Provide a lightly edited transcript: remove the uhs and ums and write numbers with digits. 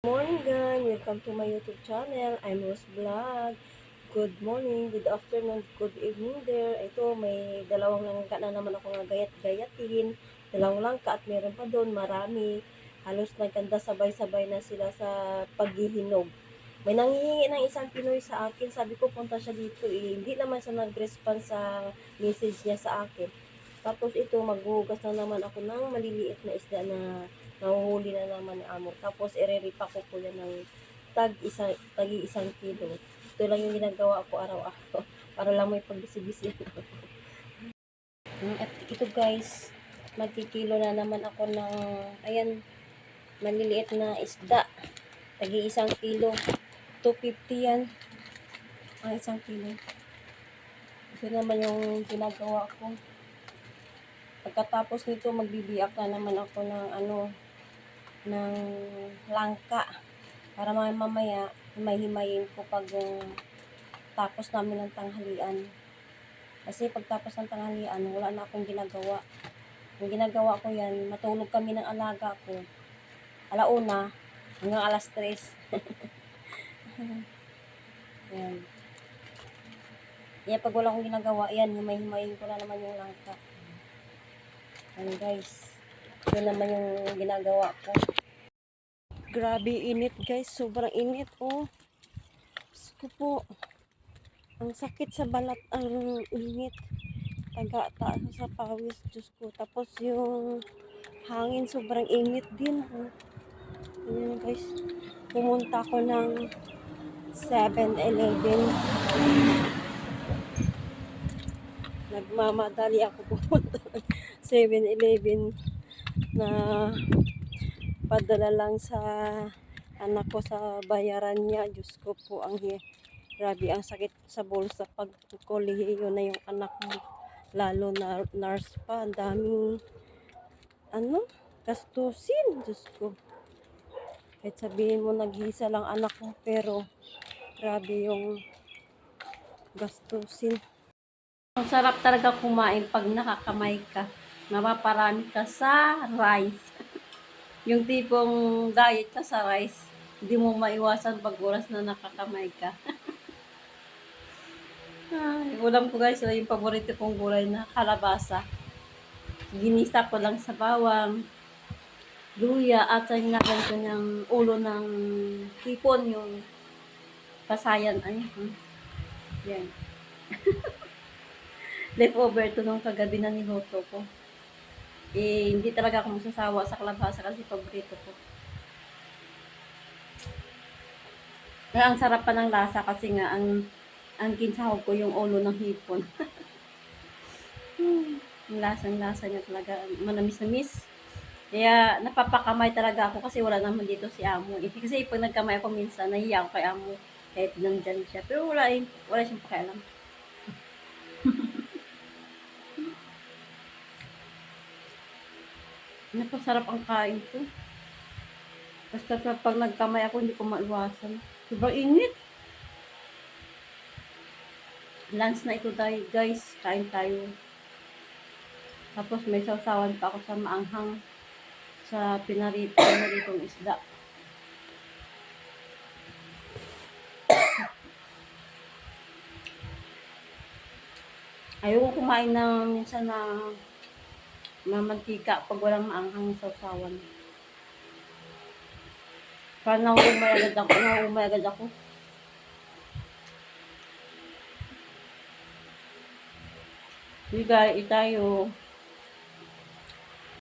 Morning gang, welcome to my YouTube channel. I'm Rose Vlog. Good morning, good afternoon, good evening there. Ito, may dalawang langka na naman ako nga gayat-gayatin. Dalawang langka at meron pa doon, marami. Halos nagkanda sabay-sabay na sila sa paghihinog. May nanghihingi ng isang Pinoy sa akin. Sabi ko, punta siya dito. Hindi naman siya nag-response sa message niya sa akin. Tapos ito, maghuhugas na naman ako ng maliliit na isda na nahuhuli na naman ni amo. Tapos ireripa ko po yan ng tagi isang kilo. Ito lang yung ginagawa ko araw-araw. Para lang may pagbisi-bisi. At ito guys, magkikilo na naman ako ng, ayan, maliliit na isda. Tagi isang kilo. 250 yan. Ang isang kilo. Ito naman yung ginagawa ko. Pagkatapos nito, magbibiyak na naman ako ng langka. Para mamaya, himay-himayin ko pag tapos namin ng tanghalian. Kasi pagtapos ng tanghalian, wala na akong ginagawa. Ang ginagawa ko yan, matulog kami ng alaga ko. Alauna, hanggang alas 3. Yan. Kaya pag wala akong ginagawa, yan, himay-himayin ko na naman yung langka. Ayan guys, yun naman yung ginagawa ko. Grabe init guys, sobrang init oh. Gusto po, ang sakit sa balat, ang init. Taga-taas sa pawis, Diyos ko. Tapos yung hangin, sobrang init din oh. Ayan guys, pumunta ko ng 7-Eleven. Nagmamadali ako pumunta ng 7-Eleven na padala lang sa anak ko sa bayaran niya. Diyos ko po, grabe ang sakit sa bulsa pag kolehiyo na yung anak mo. Lalo na nurse pa, ang daming gastusin. Diyos ko. Kahit sabihin mo nag-iisa lang anak mo, pero grabe yung gastusin. Ang sarap talaga kumain pag nakakamay ka. Mapaparami ka sa rice. Yung tipong diet ka sa rice, hindi mo maiwasan pag oras na nakakamay ka. Ulam ko guys, yung paborito kong gulay na kalabasa. Ginisa ko lang sa bawang, luya, at sinagyan ko ng ulo ng hipon, yung pasayan. Yan. Leftover to nung kagabi na niluto ko. Hindi talaga ako masasawa sa kalabasa kasi paborito ko. Kaya ang sarap pa ng lasa kasi nga ang kinsahog ko yung ulo ng hipon. Ang lasang-lasa niya talaga, manamis-namis. Kaya napapakamay talaga ako kasi wala naman dito si amo. Kasi pag nagkamay ako minsan, nahiya ako kay amo kahit nandyan siya. Pero wala siyang pakialam. Napasarap ang kain ko. Basta pag nagkamay ako, hindi ko maiwasan. Sobrang init. Lunch na ito guys. Kain tayo. Tapos may sausawan pa ako sa maanghang sa pinaritong isda. Ayoko kumain ng minsan na mamantika pag walang maanghang sausawan. Parang naumay agad ako. Hindi tayo